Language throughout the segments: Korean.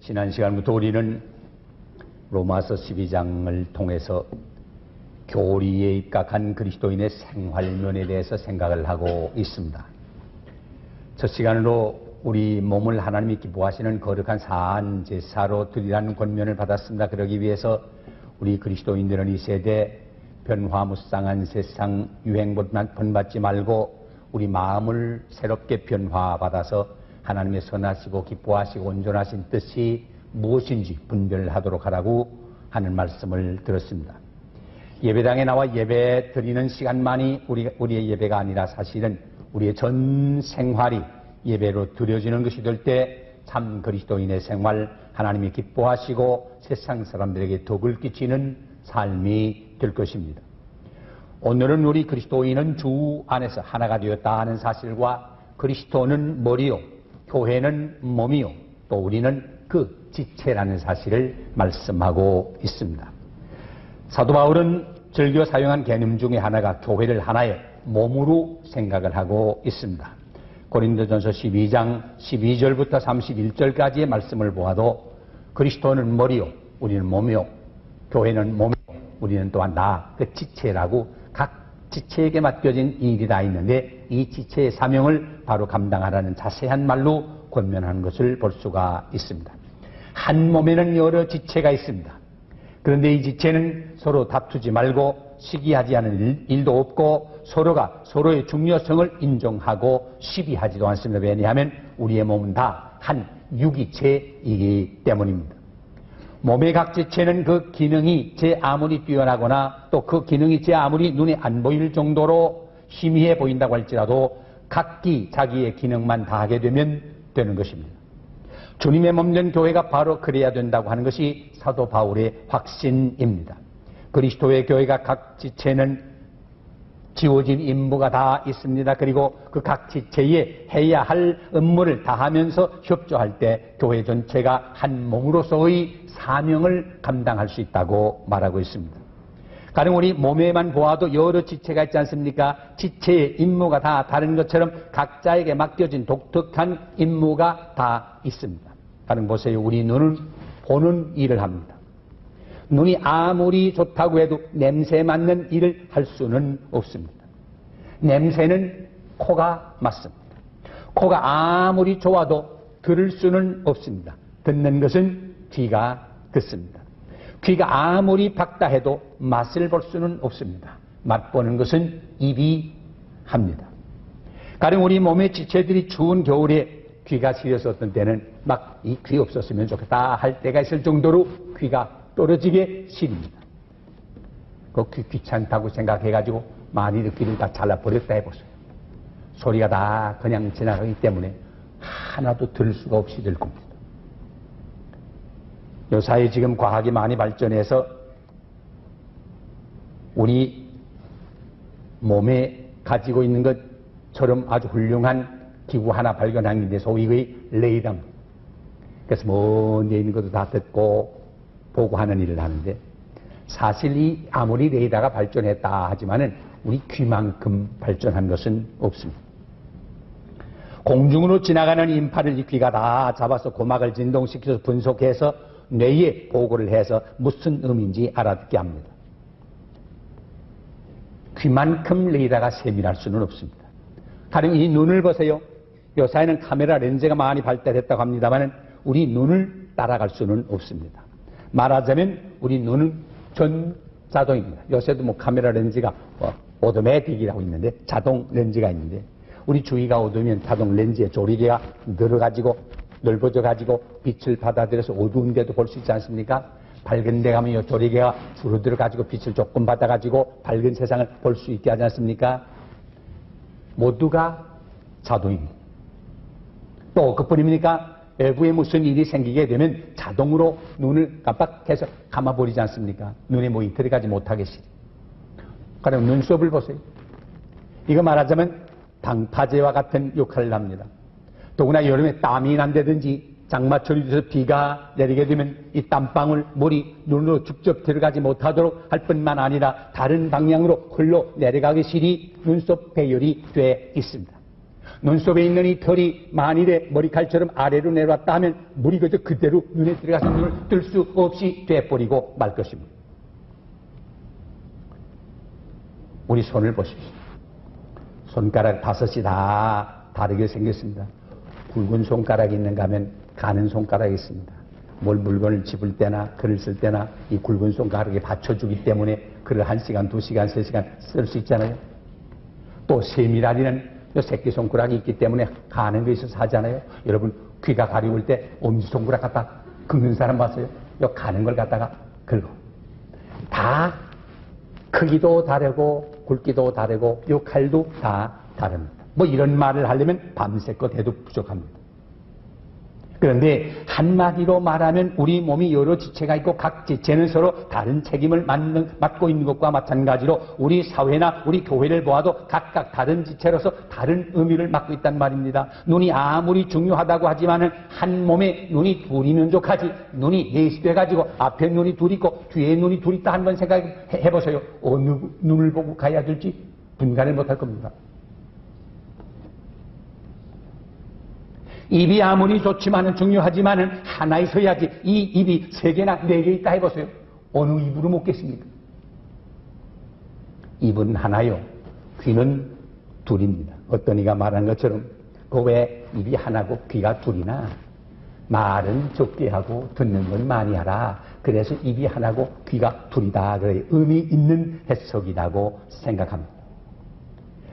지난 시간부터 우리는 로마서 12장을 통해서 교리에 입각한 그리스도인의 생활면에 대해서 생각을 하고 있습니다. 첫 시간으로 우리 몸을 하나님이 기뻐하시는 거룩한 사한 제사로 드리라는 권면을 받았습니다. 그러기 위해서 우리 그리스도인들은 이 세대 변화무쌍한 세상 유행보만 본받지 말고 우리 마음을 새롭게 변화받아서 하나님의 선하시고 기뻐하시고 온전하신 뜻이 무엇인지 분별하도록 하라고 하는 말씀을 들었습니다. 예배당에 나와 예배 드리는 시간만이 우리의 예배가 아니라 사실은 우리의 전 생활이 예배로 드려지는 것이 될 때 참 그리스도인의 생활, 하나님이 기뻐하시고 세상 사람들에게 덕을 끼치는 삶이 될 것입니다. 오늘은 우리 그리스도인은 주 안에서 하나가 되었다 하는 사실과 그리스도는 머리요, 교회는 몸이요, 또 우리는 그 지체라는 사실을 말씀하고 있습니다. 사도 바울은 즐겨 사용한 개념 중에 하나가 교회를 하나의 몸으로 생각을 하고 있습니다. 고린도전서 12장 12절부터 31절까지의 말씀을 보아도 그리스도는 머리요, 우리는 몸이요, 교회는 몸이요, 우리는 또한 그 지체라고 각 지체에게 맡겨진 일이 다 있는데 이 지체의 사명을 바로 감당하라는 자세한 말로 권면하는 것을 볼 수가 있습니다. 한 몸에는 여러 지체가 있습니다. 그런데 이 지체는 서로 다투지 말고 시기하지 않은 일도 없고 서로가 서로의 중요성을 인정하고 시비하지도 않습니다. 왜냐하면 우리의 몸은 다 한 유기체이기 때문입니다. 몸의 각 지체는 그 기능이 제 아무리 뛰어나거나 또 그 기능이 제 아무리 눈에 안 보일 정도로 희미해 보인다고 할지라도 각기 자기의 기능만 다하게 되면 되는 것입니다. 주님의 몸된 교회가 바로 그래야 된다고 하는 것이 사도 바울의 확신입니다. 그리스도의 교회가 각 지체는 지워진 임무가 다 있습니다. 그리고 그 각 지체에 해야 할 업무를 다하면서 협조할 때 교회 전체가 한 몸으로서의 사명을 감당할 수 있다고 말하고 있습니다. 가령 우리 몸에만 보아도 여러 지체가 있지 않습니까? 지체의 임무가 다 다른 것처럼 각자에게 맡겨진 독특한 임무가 다 있습니다. 가령 보세요. 우리 눈은 보는 일을 합니다. 눈이 아무리 좋다고 해도 냄새 맡는 일을 할 수는 없습니다. 냄새는 코가 맡습니다. 코가 아무리 좋아도 들을 수는 없습니다. 듣는 것은 귀가 듣습니다. 귀가 아무리 밝다 해도 맛을 볼 수는 없습니다. 맛보는 것은 입이 합니다. 가령 우리 몸의 지체들이 추운 겨울에 귀가 시려서 어떤 때는 막 이 귀 없었으면 좋겠다 할 때가 있을 정도로 귀가 떨어지게 시립니다. 그 귀 귀찮다고 생각해가지고 많이들 귀를 다 잘라버렸다 해보세요. 소리가 다 그냥 지나가기 때문에 하나도 들을 수가 없이 될 겁니다. 요사이 지금 과학이 많이 발전해서 우리 몸에 가지고 있는 것처럼 아주 훌륭한 기구 하나 발견한 게 소위 그 레이더입니다. 그래서 먼 데 있는 것도 다 듣고 보고 하는 일을 하는데 사실 이 아무리 레이더가 발전했다 하지만은 우리 귀만큼 발전한 것은 없습니다. 공중으로 지나가는 인파를 이 귀가 다 잡아서 고막을 진동시켜서 분석해서 뇌에 보고를 해서 무슨 의미인지 알아듣게 합니다. 귀만큼 레이더가 세밀할 수는 없습니다. 가령 이 눈을 보세요. 요사이는 카메라 렌즈가 많이 발달했다고 합니다만 우리 눈을 따라갈 수는 없습니다. 말하자면 우리 눈은 전자동입니다. 요새도 뭐 카메라 렌즈가 오토매틱이라고 있는데 자동 렌즈가 있는데 우리 주위가 어두우면 자동 렌즈의 조리개가 넓어져가지고 빛을 받아들여서 어두운 데도 볼 수 있지 않습니까? 밝은 데 가면 이 조리개가 줄어들어가지고 빛을 조금 받아가지고 밝은 세상을 볼 수 있게 하지 않습니까? 모두가 자동입니다. 또 그뿐입니까? 외부에 무슨 일이 생기게 되면 자동으로 눈을 깜빡해서 감아버리지 않습니까? 눈에 뭐 들어가지 못하겠지. 그럼 눈썹을 보세요. 이거 말하자면 방파제와 같은 역할을 합니다. 더구나 여름에 땀이 난다든지 장마철이 돼서 비가 내리게 되면 이 땀방울 물이 눈으로 직접 들어가지 못하도록 할 뿐만 아니라 다른 방향으로 흘러 내려가기 실이 눈썹 배열이 돼 있습니다. 눈썹에 있는 이 털이 만일에 머리칼처럼 아래로 내려왔다 하면 물이 그대로 눈에 들어가서 눈을 뜰 수 없이 돼버리고 말 것입니다. 우리 손을 보십시오. 손가락 5이 다 다르게 생겼습니다. 굵은 손가락이 있는가 하면 가는 손가락이 있습니다. 물건을 집을 때나 글을 쓸 때나 이 굵은 손가락에 받쳐주기 때문에 글을 1시간, 2시간, 3시간 쓸 수 있잖아요. 또 세밀하리는 새끼손가락이 있기 때문에 가는 거 있어서 하잖아요. 여러분 귀가 가려울 때 엄지손가락 갖다 긁는 사람 봤어요? 요 가는 걸 갖다가 긁어. 다 크기도 다르고 굵기도 다르고 요 칼도 다 다릅니다. 뭐 이런 말을 하려면 밤새껏 해도 부족합니다. 그런데 한마디로 말하면 우리 몸이 여러 지체가 있고 각 지체는 서로 다른 책임을 맡고 있는 것과 마찬가지로 우리 사회나 우리 교회를 보아도 각각 다른 지체로서 다른 의미를 맡고 있단 말입니다. 눈이 아무리 중요하다고 하지만은 한 몸에 눈이 둘이 면족하지 눈이 넷이 돼가지고 앞에 눈이 둘 있고 뒤에 눈이 둘 있다 한번 생각해보세요. 어느 눈을 보고 가야 될지 분간을 못할 겁니다. 입이 아무리 좋지만은 중요하지만은 하나 있어야지 이 입이 3개나 4개 있다 해보세요. 어느 입으로 먹겠습니까? 입은 하나요. 귀는 둘입니다. 어떤 이가 말한 것처럼 그 왜 입이 하나고 귀가 둘이나 말은 적게 하고 듣는 건 많이 하라. 그래서 입이 하나고 귀가 둘이다. 그래 의미 있는 해석이라고 생각합니다.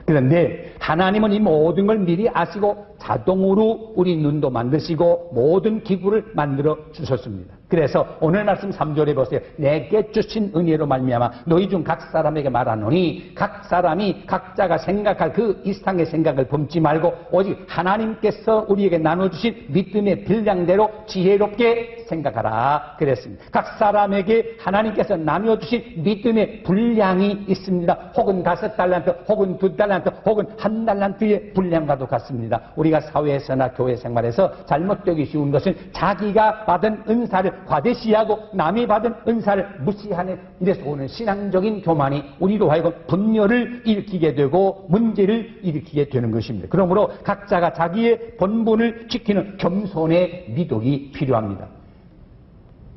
그런데 하나님은 이 모든 걸 미리 아시고 자동으로 우리 눈도 만드시고 모든 기구를 만들어 주셨습니다. 그래서 오늘 말씀 3절에 보세요. 내게 주신 은혜로 말미암아 너희 중 각 사람에게 말하노니 각 사람이 각자가 생각할 그 이상의 생각을 범지 말고 오직 하나님께서 우리에게 나눠주신 믿음의 분량대로 지혜롭게 생각하라 그랬습니다. 각 사람에게 하나님께서 나눠주신 믿음의 분량이 있습니다. 혹은 5달란트 혹은 2달란트 혹은 1달란트의 분량과도 같습니다. 우리가 사회에서나 교회 생활에서 잘못되기 쉬운 것은 자기가 받은 은사를 과대시하고 남이 받은 은사를 무시하는 이래서 오는 신앙적인 교만이 우리로 하여금 분열을 일으키게 되고 문제를 일으키게 되는 것입니다. 그러므로 각자가 자기의 본분을 지키는 겸손의 미덕이 필요합니다.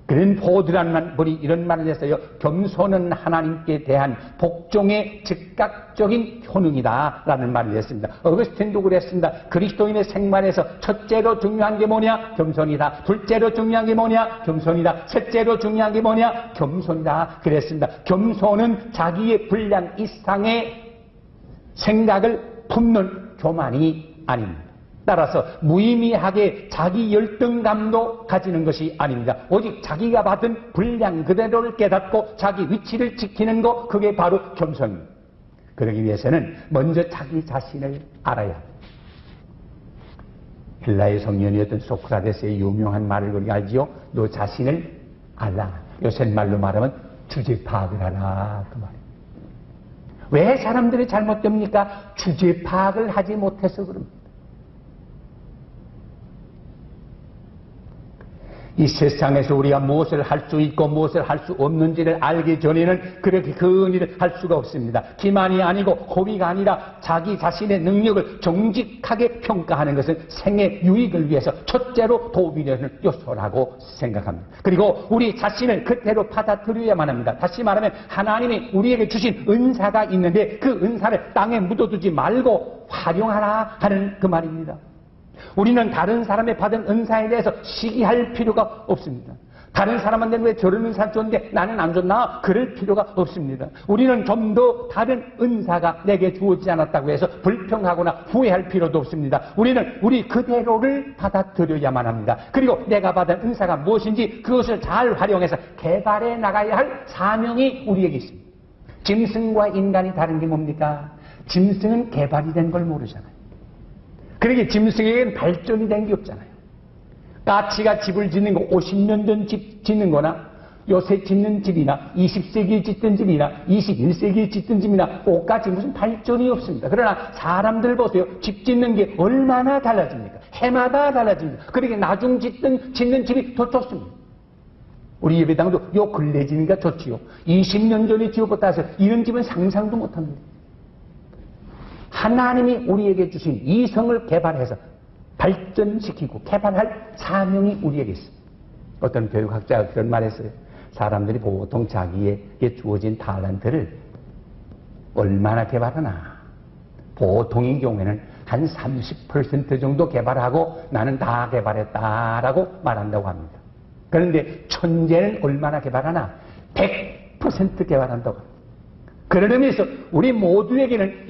그런 포드라는 분이 이런 말을 했어요. 겸손은 하나님께 대한 복종의 즉각적인 효능이다 라는 말을 했습니다. 어거스틴도 그랬습니다. 그리스도인의 생활에서 첫째로 중요한 게 뭐냐? 겸손이다. 둘째로 중요한 게 뭐냐? 겸손이다. 셋째로 중요한 게 뭐냐? 겸손이다 그랬습니다. 겸손은 자기의 분량 이상의 생각을 품는 교만이 아닙니다. 따라서 무의미하게 자기 열등감도 가지는 것이 아닙니다. 오직 자기가 받은 분량 그대로를 깨닫고 자기 위치를 지키는 것, 그게 바로 겸손입니다. 그러기 위해서는 먼저 자기 자신을 알아야 합니다. 헬라의 성년이었던 소크라테스의 유명한 말을 우리가 알지요. 너 자신을 알라. 요새 말로 말하면 주제 파악을 하라 그 말이에요. 왜 사람들이 잘못됩니까? 주제 파악을 하지 못해서 그럽니다. 이 세상에서 우리가 무엇을 할 수 있고 무엇을 할 수 없는지를 알기 전에는 그렇게 그 일을 할 수가 없습니다. 기만이 아니고 고비가 아니라 자기 자신의 능력을 정직하게 평가하는 것은 생애 유익을 위해서 첫째로 도움이 되는 요소라고 생각합니다. 그리고 우리 자신을 그대로 받아들여야만 합니다. 다시 말하면 하나님이 우리에게 주신 은사가 있는데 그 은사를 땅에 묻어두지 말고 활용하라 하는 그 말입니다. 우리는 다른 사람의 받은 은사에 대해서 시기할 필요가 없습니다. 다른 사람한테는 왜 저런 은사 줬는데 나는 안 줬나? 그럴 필요가 없습니다. 우리는 좀 더 다른 은사가 내게 주어지지 않았다고 해서 불평하거나 후회할 필요도 없습니다. 우리는 우리 그대로를 받아들여야만 합니다. 그리고 내가 받은 은사가 무엇인지 그것을 잘 활용해서 개발해 나가야 할 사명이 우리에게 있습니다. 짐승과 인간이 다른 게 뭡니까? 짐승은 개발이 된 걸 모르잖아요. 그러게 짐승에게는 발전이 된 게 없잖아요. 까치가 집을 짓는 거 50년 전 집 짓는 거나 요새 짓는 집이나 20세기에 짓던 집이나 21세기에 짓던 집이나 똑같이 무슨 발전이 없습니다. 그러나 사람들 보세요. 집 짓는 게 얼마나 달라집니까? 해마다 달라집니다. 그러게 나중 짓는 집이 더 좋습니다. 우리 예배당도 요 근래 짓니까 좋지요. 20년 전에 지어봤다 해서 이런 집은 상상도 못합니다. 하나님이 우리에게 주신 이성을 개발해서 발전시키고 개발할 사명이 우리에게 있습니다. 어떤 교육학자가 그런 말 했어요. 사람들이 보통 자기에게 주어진 탤런트를 얼마나 개발하나. 보통의 경우에는 한 30% 정도 개발하고 나는 다 개발했다라고 말한다고 합니다. 그런데 천재는 얼마나 개발하나? 100% 개발한다고 합니다. 그런 의미에서 우리 모두에게는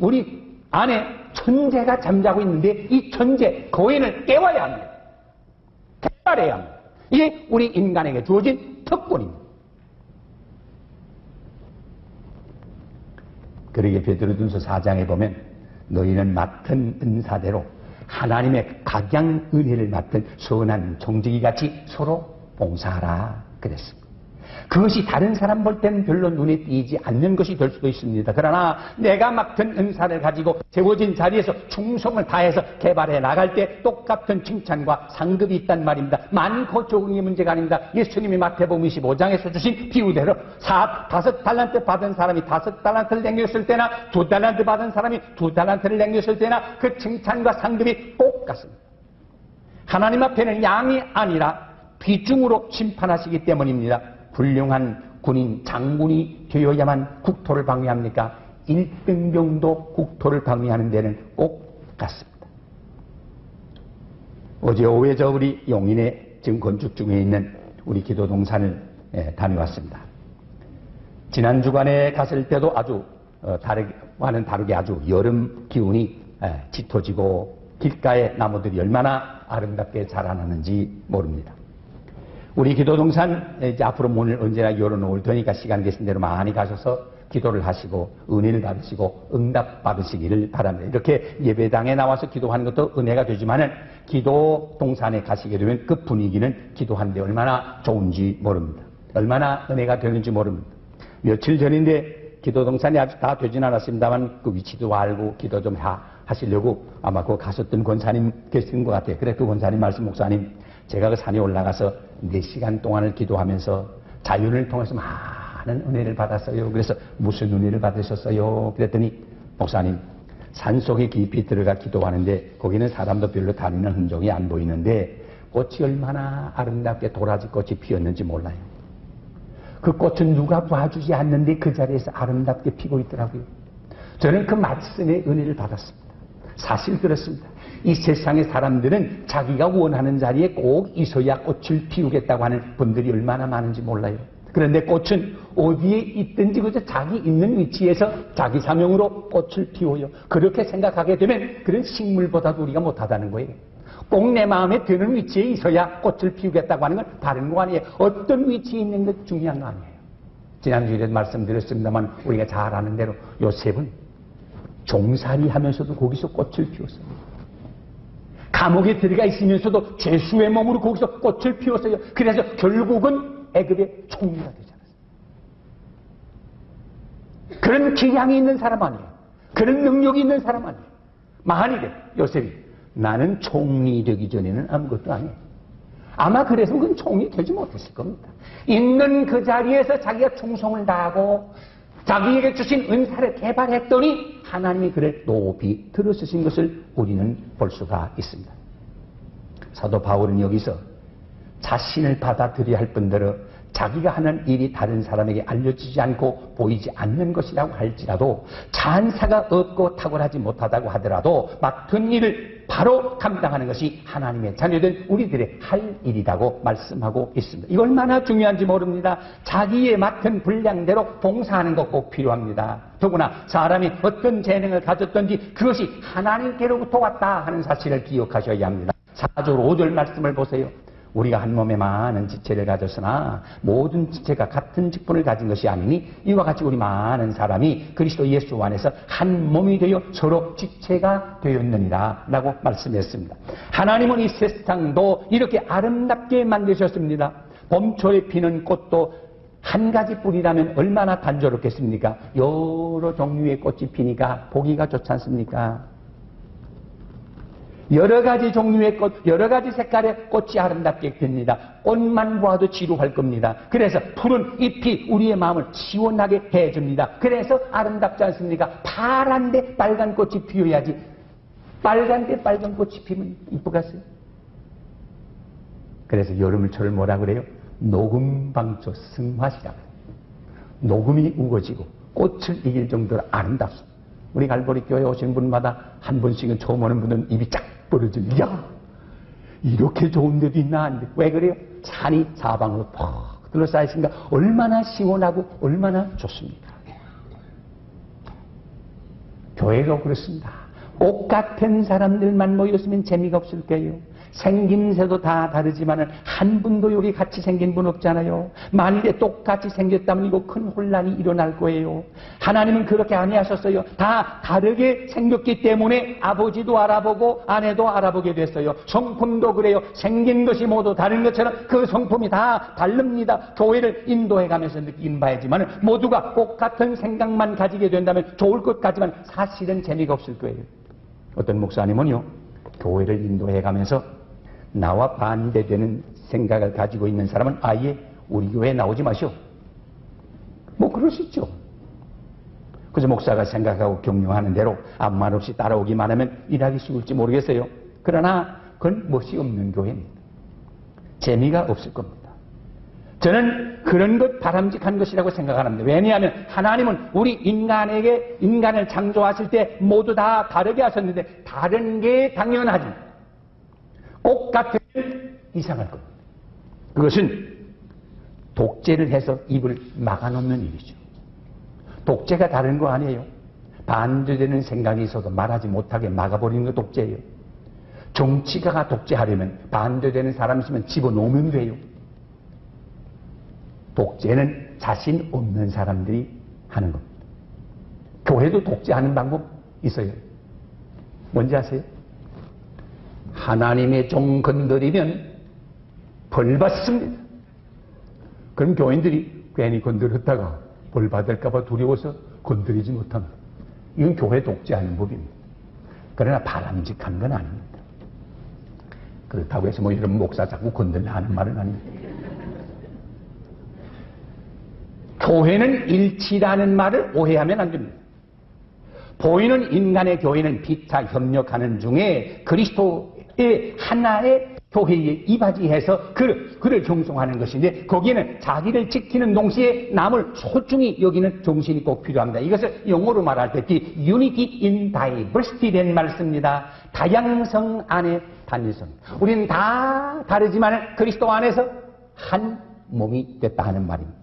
우리 안에 천재가 잠자고 있는데 이 천재, 고인을 깨워야 합니다. 개발해야 합니다. 이게 우리 인간에게 주어진 특권입니다. 그러기에 베드로전서 4장에 보면 너희는 맡은 은사대로 하나님의 각양 은혜를 맡은 선한 종지기같이 서로 봉사하라 그랬습니다. 그것이 다른 사람 볼 때는 별로 눈에 띄지 않는 것이 될 수도 있습니다. 그러나 내가 맡은 은사를 가지고 세워진 자리에서 충성을 다해서 개발해 나갈 때 똑같은 칭찬과 상급이 있단 말입니다. 많고 적응이 문제가 아닙니다. 예수님이 마태복음 25장에서 주신 비유대로 5달란트 받은 사람이 5달란트를 남겼을 때나 2달란트 받은 사람이 2달란트를 남겼을 때나 그 칭찬과 상급이 똑같습니다. 하나님 앞에는 양이 아니라 비중으로 심판하시기 때문입니다. 훌륭한 군인, 장군이 되어야만 국토를 방위합니까? 1등병도 국토를 방위하는 데는 꼭 같습니다. 어제 오후에 우리 용인에 지금 건축 중에 있는 우리 기도동산을 다녀왔습니다. 지난 주간에 갔을 때도 아주 다르게와는 다르게 아주 여름 기운이 짙어지고 길가에 나무들이 얼마나 아름답게 자라나는지 모릅니다. 우리 기도동산 이제 앞으로 문을 언제나 열어놓을 테니까 시간 되신 대로 많이 가셔서 기도를 하시고 은혜를 받으시고 응답 받으시기를 바랍니다. 이렇게 예배당에 나와서 기도하는 것도 은혜가 되지만은 기도동산에 가시게 되면 그 분위기는 기도하는데 얼마나 좋은지 모릅니다. 얼마나 은혜가 되는지 모릅니다. 며칠 전인데 기도동산이 아직 다 되진 않았습니다만 그 위치도 알고 기도 좀 하시려고 아마 그 가셨던 권사님 계시는 것 같아요. 그래 그 권사님 말씀 목사님 제가 그 산에 올라가서 4시간 동안을 기도하면서 자연을 통해서 많은 은혜를 받았어요. 그래서 무슨 은혜를 받으셨어요? 그랬더니 목사님 산속에 깊이 들어가 기도하는데 거기는 사람도 별로 다니는 흔적이 안 보이는데 꽃이 얼마나 아름답게 도라지 꽃이 피었는지 몰라요. 그 꽃은 누가 봐주지 않는데 그 자리에서 아름답게 피고 있더라고요. 저는 그 말씀의 은혜를 받았습니다. 사실 그렇습니다. 이 세상의 사람들은 자기가 원하는 자리에 꼭 있어야 꽃을 피우겠다고 하는 분들이 얼마나 많은지 몰라요. 그런데 꽃은 어디에 있든지 그저 자기 있는 위치에서 자기 사명으로 꽃을 피워요. 그렇게 생각하게 되면 그런 식물보다도 우리가 못하다는 거예요. 꼭 내 마음에 드는 위치에 있어야 꽃을 피우겠다고 하는 건 다른 거 아니에요. 어떤 위치에 있는 게 중요한 거 아니에요. 지난주에도 말씀드렸습니다만 우리가 잘 아는 대로 요셉은 종살이 하면서도 거기서 꽃을 피웠어요. 감옥에 들어가 있으면서도 죄수의 몸으로 거기서 꽃을 피웠어요. 그래서 결국은 애굽의 총리가 되지 않았어요. 그런 기량이 있는 사람 아니에요. 그런 능력이 있는 사람 아니에요. 만일에 요셉이 나는 총리 되기 전에는 아무것도 아니에요. 아마 그래서 그건 총리 되지 못했을 겁니다. 있는 그 자리에서 자기가 충성을 다하고 자기에게 주신 은사를 개발했더니 하나님이 그를 높이 들어주신 것을 우리는 볼 수가 있습니다. 사도 바울은 여기서 자신을 받아들여야 할 뿐더러 자기가 하는 일이 다른 사람에게 알려지지 않고 보이지 않는 것이라고 할지라도 찬사가 없고 탁월하지 못하다고 하더라도 맡은 일을 바로 감당하는 것이 하나님의 자녀된 우리들의 할 일이라고 말씀하고 있습니다. 이거 얼마나 중요한지 모릅니다. 자기의 맡은 분량대로 봉사하는 것 꼭 필요합니다. 더구나 사람이 어떤 재능을 가졌든지 그것이 하나님께로부터 왔다 하는 사실을 기억하셔야 합니다. 4절 5절 말씀을 보세요. 우리가 한 몸에 많은 지체를 가졌으나 모든 지체가 같은 직분을 가진 것이 아니니 이와 같이 우리 많은 사람이 그리스도 예수 안에서 한 몸이 되어 서로 지체가 되었느니라 라고 말씀했습니다. 하나님은 이 세상도 이렇게 아름답게 만드셨습니다. 봄철에 피는 꽃도 한 가지 뿌리라면 얼마나 단조롭겠습니까? 여러 종류의 꽃이 피니까 보기가 좋지 않습니까? 여러 가지 종류의 꽃, 여러 가지 색깔의 꽃이 아름답게 핍니다. 꽃만 보아도 지루할 겁니다. 그래서 푸른 잎이 우리의 마음을 시원하게 해줍니다. 그래서 아름답지 않습니까? 파란데 빨간 꽃이 피어야지. 빨간데 빨간 꽃이 피면 이쁘겠어요? 그래서 여름철을 뭐라 그래요? 녹음방초 승화시라고 해요. 녹음이 우거지고 꽃을 이길 정도로 아름답습니다. 우리 갈보리 교회 오신 분마다 한 분씩은 처음 오는 분은 입이 쫙 벌어지는, 야, 이렇게 좋은 데도 있나? 왜 그래요? 산이 사방으로 퍽 둘러싸여 있으니까 얼마나 시원하고 얼마나 좋습니까? 교회가 그렇습니다. 꽃 같은 사람들만 모였으면 재미가 없을 거예요. 생김새도 다 다르지만은 한 분도 여기 같이 생긴 분 없잖아요. 만일에 똑같이 생겼다면 이거 큰 혼란이 일어날 거예요. 하나님은 그렇게 아니하셨어요. 다 다르게 생겼기 때문에 아버지도 알아보고 아내도 알아보게 됐어요. 성품도 그래요. 생긴 것이 모두 다른 것처럼 그 성품이 다 다릅니다. 교회를 인도해 가면서 느낀 바이지만 모두가 똑같은 생각만 가지게 된다면 좋을 것 같지만 사실은 재미가 없을 거예요. 어떤 목사님은요, 교회를 인도해 가면서 나와 반대되는 생각을 가지고 있는 사람은 아예 우리 교회에 나오지 마시오. 뭐 그럴 수 있죠. 그래서 목사가 생각하고 격려하는 대로 아무 말 없이 따라오기만 하면 일하기 쉬울지 모르겠어요. 그러나 그건 멋이 없는 교회입니다. 재미가 없을 겁니다. 저는 그런 것 바람직한 것이라고 생각합니다. 왜냐하면 하나님은 우리 인간을 창조하실 때 모두 다 다르게 하셨는데 다른 게 당연하지. 꽃 같은 이상할 겁니다. 그것은 독재를 해서 입을 막아놓는 일이죠. 독재가 다른 거 아니에요. 반대되는 생각이 있어도 말하지 못하게 막아버리는 거 독재예요. 정치가가 독재하려면 반대되는 사람 있으면 집어넣으면 돼요. 독재는 자신 없는 사람들이 하는 겁니다. 교회도 독재하는 방법 있어요. 뭔지 아세요? 하나님의 종 건드리면 벌 받습니다. 그럼 교인들이 괜히 건드렸다가 벌 받을까봐 두려워서 건드리지 못합니다. 이건 교회 독재하는 법입니다. 그러나 바람직한 건 아닙니다. 그렇다고 해서 뭐 이런 목사 자꾸 건들라 하는 말은 아닙니다. 교회는 일치라는 말을 오해하면 안 됩니다. 보이는 인간의 교회는 피차 협력하는 중에 그리스도의 하나의 교회에 이바지해서 그를 경송하는 것인데 거기에는 자기를 지키는 동시에 남을 소중히 여기는 정신이 꼭 필요합니다. 이것을 영어로 말할 때 Unity in Diversity라는 말을 씁니다. 다양성 안에 단일성. 우리는 다 다르지만 그리스도 안에서 한 몸이 됐다 하는 말입니다.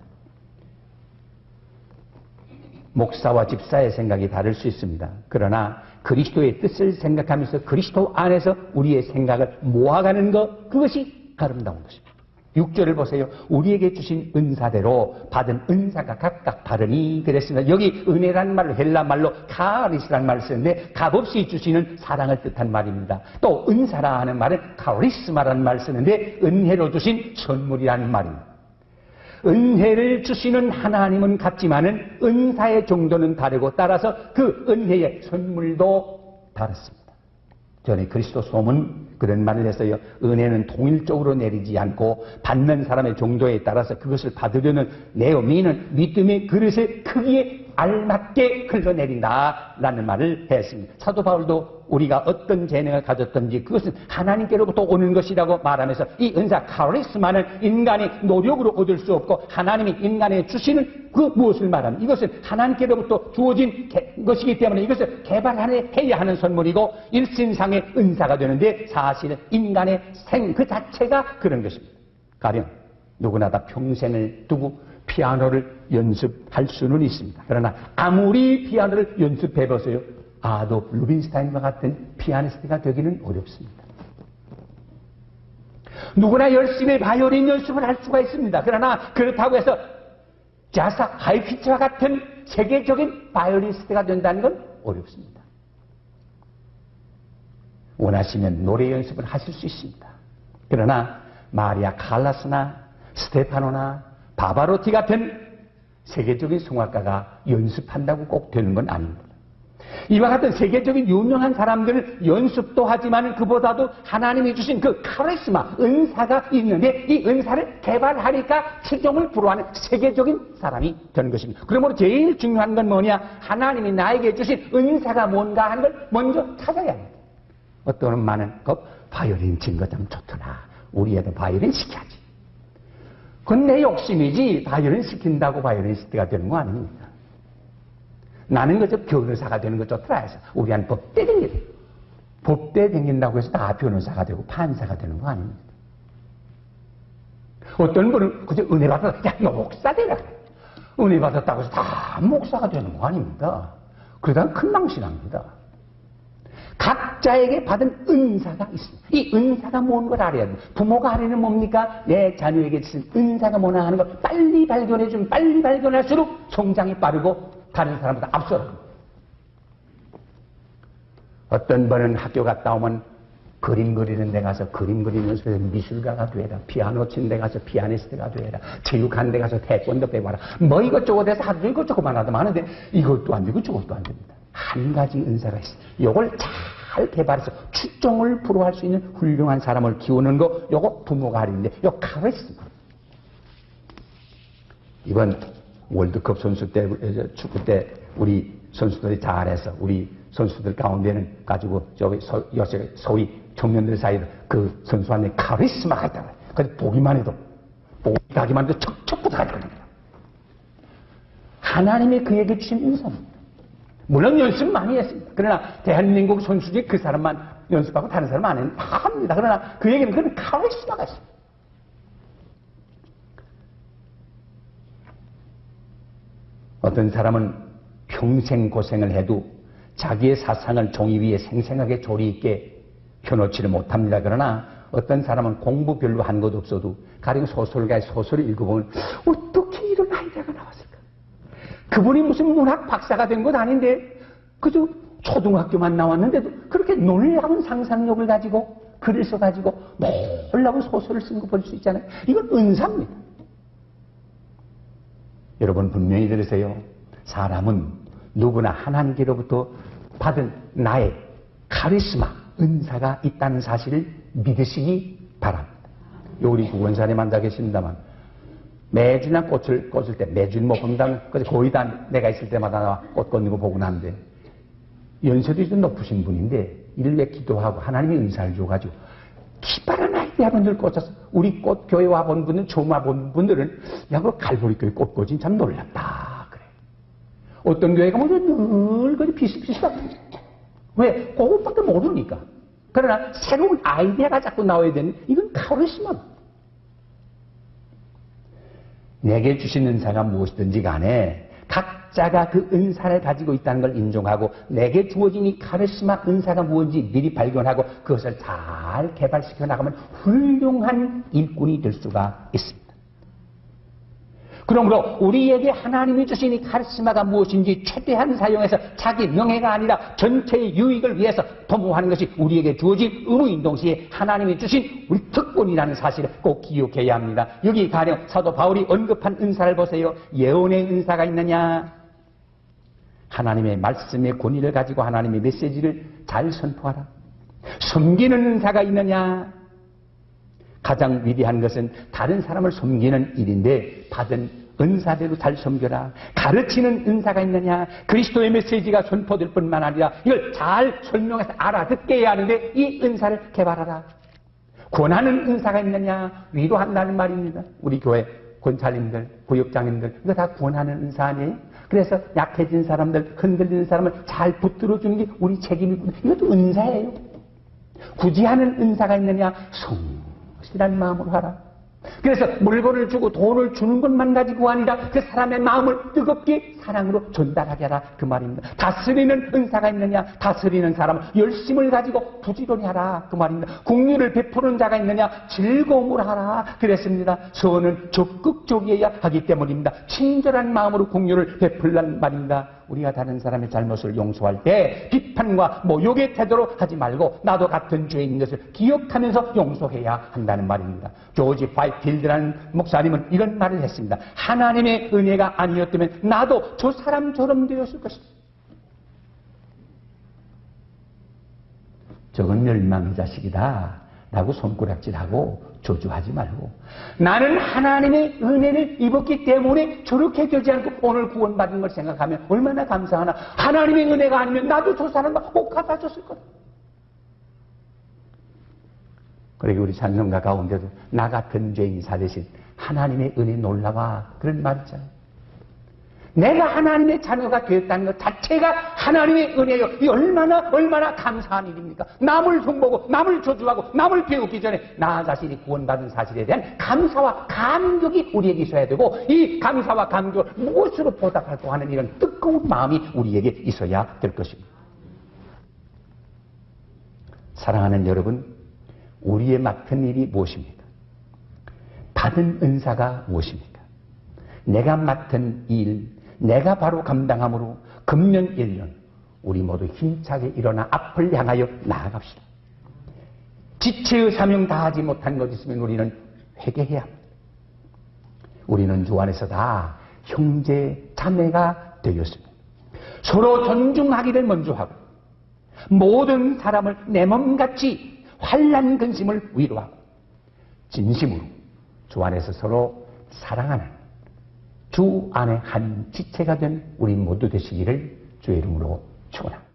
목사와 집사의 생각이 다를 수 있습니다. 그러나 그리스도의 뜻을 생각하면서 그리스도 안에서 우리의 생각을 모아가는 것, 그것이 아름다운 것입니다. 6절을 보세요. 우리에게 주신 은사대로 받은 은사가 각각 다르니 그랬습니다. 여기 은혜라는 말을 헬라 말로 카리스라는 말을 쓰는데 값없이 주시는 사랑을 뜻한 말입니다. 또 은사라 하는 말은 카리스마라는 말을 쓰는데 은혜로 주신 선물이라는 말입니다. 은혜를 주시는 하나님은 같지만은 은사의 정도는 다르고 따라서 그 은혜의 선물도 다릅니다. 전에 그리스도 소문 그런 말을 했어요. 은혜는 통일적으로 내리지 않고 받는 사람의 정도에 따라서 그것을 받으려는 내어 미는 믿음의 그릇의 크기에 알맞게 흘러내린다라는 말을 했습니다. 사도 바울도 우리가 어떤 재능을 가졌든지 그것은 하나님께로부터 오는 것이라고 말하면서 이 은사 카리스마는 인간의 노력으로 얻을 수 없고 하나님이 인간에 주시는 그 무엇을 말하면 이것은 하나님께로부터 주어진 것이기 때문에 이것을 개발해야 하는 선물이고 일신상의 은사가 되는데 사실은 인간의 생 그 자체가 그런 것입니다. 가령 누구나 다 평생을 두고 피아노를 연습할 수는 있습니다. 그러나 아무리 피아노를 연습해보세요. 아도프 루빈스타인과 같은 피아니스트가 되기는 어렵습니다. 누구나 열심히 바이올린 연습을 할 수가 있습니다. 그러나 그렇다고 해서 자사 하이피치와 같은 세계적인 바이올리니스트가 된다는 건 어렵습니다. 원하시면 노래 연습을 하실 수 있습니다. 그러나 마리아 칼라스나 스테파노나 바바로티 같은 세계적인 성악가가 연습한다고 꼭 되는 건 아닙니다. 이와 같은 세계적인 유명한 사람들은 연습도 하지만 그보다도 하나님이 주신 그 카리스마, 은사가 있는데 이 은사를 개발하니까 최종을 불허하는 세계적인 사람이 되는 것입니다. 그러므로 제일 중요한 건 뭐냐? 하나님이 나에게 주신 은사가 뭔가 하는 걸 먼저 찾아야 합니다. 어떤 엄마는 그 바이올린 친 거 참 좋더라. 우리 애도 바이올린 시켜야지. 그건 내 욕심이지 바이올린 시킨다고 바이올리니스트가 되는 거 아닙니다. 나는 그저 변호사가 되는 거 좋더라 해서 우리한테 법대 댕기다. 법대 댕긴다고 해서 다 변호사가 되고 판사가 되는 거 아닙니다. 어떤 분은 그저 은혜 받았다. 야, 너 목사 되라 그래. 은혜 받았다고 해서 다 목사가 되는 거 아닙니다. 그러다 큰 망신합니다. 각자에게 받은 은사가 있습니다. 이 은사가 뭔 걸 알아야 돼요. 부모가 알아는 뭡니까? 내 자녀에게 주신 은사가 뭐나 하는 걸 빨리 발견해주면 빨리 발견할수록 성장이 빠르고 다른 사람보다 앞서는. 어떤 분은 학교 갔다 오면 그림 그리는 데 가서 그림 그리면서 미술가가 되라, 피아노 치는 데 가서 피아니스트가 되라, 체육하는 데 가서 태권도 배워라, 뭐 이것저것 해서 하루 종일 이것저것만 하다 마는데 이것도 안 되고 저것도 안 됩니다. 한 가지 은사가 있어요. 이걸 잘 개발해서 추종을 불허할 수 있는 훌륭한 사람을 키우는 거, 요거 부모가 하는데 요 카리스마. 이번 월드컵 선수 때, 축구 때 우리 선수들이 잘해서 우리 선수들 가운데는 가지고 저기 소위 청년들 사이에 그 선수한테 카리스마가 있다고 해요. 그래서 보기만 해도 척척 붙어갈 겁니다. 하나님이 그에게 주신 은사입니다. 물론 연습 많이 했습니다. 그러나 대한민국 선수 중에 그 사람만 연습하고 다른 사람 안 합니다. 그러나 그에게는 그런 카리스마가 있습니다. 어떤 사람은 평생 고생을 해도 자기의 사상을 종이 위에 생생하게 조리 있게 펴놓지를 못합니다. 그러나 어떤 사람은 공부 별로 한 것도 없어도 가령 소설가의 소설을 읽어보면 어떻게 이런 아이디어가 나왔을까? 그분이 무슨 문학 박사가 된 것 아닌데 그저 초등학교만 나왔는데도 그렇게 놀라운 상상력을 가지고 글을 써가지고 놀라운 소설을 쓴 거 볼 수 있잖아요. 이건 은사입니다. 여러분 분명히 들으세요. 사람은 누구나 하나님께로부터 받은 나의 카리스마, 은사가 있다는 사실을 믿으시기 바랍니다. 우리 구원사님 앉아 계십니다만 매주나 꽃을 꽂을 때 매주는 못 본다면 거의 다 내가 있을 때마다 나와 꽃 꽂는 거 보고 나는데 연세도 좀 높으신 분인데 이를 왜 기도하고 하나님이 은사를 줘가지고 기발한 아이디어를 늘 꽂아서 우리 꽃교회 와본 분들, 처음 와본 분들은 야, 그 갈보리교회 꽃 꽂은 참 놀랍다 그래. 어떤 교회 가면 늘 그리 비슷비슷하다. 왜? 그것밖에 모르니까. 그러나 새로운 아이디어가 자꾸 나와야 되는 이건 카리스마. 내게 주신 은사가 무엇이든지 간에 각자가 그 은사를 가지고 있다는 걸 인정하고 내게 주어진 이 카리스마 은사가 무엇인지 미리 발견하고 그것을 잘 개발시켜 나가면 훌륭한 일꾼이 될 수가 있습니다. 그러므로 우리에게 하나님이 주신 이 카리스마가 무엇인지 최대한 사용해서 자기 명예가 아니라 전체의 유익을 위해서 도모하는 것이 우리에게 주어진 의무인 동시에 하나님이 주신 우리 특권이라는 사실을 꼭 기억해야 합니다. 여기 가령 사도 바울이 언급한 은사를 보세요. 예언의 은사가 있느냐? 하나님의 말씀의 권위를 가지고 하나님의 메시지를 잘 선포하라. 섬기는 은사가 있느냐? 가장 위대한 것은 다른 사람을 섬기는 일인데 받은 은사대로 잘 섬겨라. 가르치는 은사가 있느냐? 그리스도의 메시지가 선포될 뿐만 아니라 이걸 잘 설명해서 알아듣게 해야 하는데 이 은사를 개발하라. 권하는 은사가 있느냐? 위로한다는 말입니다. 우리 교회 권사님들, 구역장님들 이거 다 권하는 은사 아니에요? 그래서 약해진 사람들, 흔들리는 사람을 잘 붙들어주는 게 우리 책임이고 이것도 은사예요. 구제하는 은사가 있느냐? 성실한 마음으로 하라. 그래서 물건을 주고 돈을 주는 것만 가지고 아니라 그 사람의 마음을 뜨겁게 사랑으로 전달하게 하라 그 말입니다. 다스리는 은사가 있느냐? 다스리는 사람은 열심을 가지고 부지런히 하라 그 말입니다. 긍휼을 베푸는 자가 있느냐? 즐거움을 하라 그랬습니다. 선은 적극적이어야 하기 때문입니다. 친절한 마음으로 긍휼을 베풀란 말입니다. 우리가 다른 사람의 잘못을 용서할 때 비판과 모욕의 태도로 하지 말고 나도 같은 죄인 것을 기억하면서 용서해야 한다는 말입니다. 조지 파이필드라는 목사님은 이런 말을 했습니다. 하나님의 은혜가 아니었다면 나도 저 사람처럼 되었을 것이다. 저건 멸망의 자식이다 라고 손가락질하고 저주하지 말고, 나는 하나님의 은혜를 입었기 때문에 저렇게 되지 않고 오늘 구원받은 걸 생각하면 얼마나 감사하나. 하나님의 은혜가 아니면 나도 저 사람과 꼭 갚아줬을 거다. 그리고 우리 찬송가 가운데도 나 같은 죄인 사대신 하나님의 은혜 놀라와, 그런 말 있잖아요. 내가 하나님의 자녀가 되었다는 것 자체가 하나님의 은혜요. 이 얼마나 감사한 일입니까? 남을 흉보고 남을 저주하고 남을 배우기 전에 나 자신이 구원받은 사실에 대한 감사와 감격이 우리에게 있어야 되고, 이 감사와 감격을 무엇으로 보답할까 하는 이런 뜨거운 마음이 우리에게 있어야 될 것입니다. 사랑하는 여러분, 우리의 맡은 일이 무엇입니까? 받은 은사가 무엇입니까? 내가 맡은 일, 내가 바로 감당함으로 금년 1년 우리 모두 힘차게 일어나 앞을 향하여 나아갑시다. 지체의 사명 다하지 못한 것 있으면 우리는 회개해야 합니다. 우리는 주 안에서 다 형제 자매가 되었습니다. 서로 존중하기를 먼저 하고 모든 사람을 내 몸같이 환난 근심을 위로하고 진심으로 주 안에서 서로 사랑하는 주 안에 한 지체가 된 우리 모두 되시기를 주의 이름으로 축원합니다.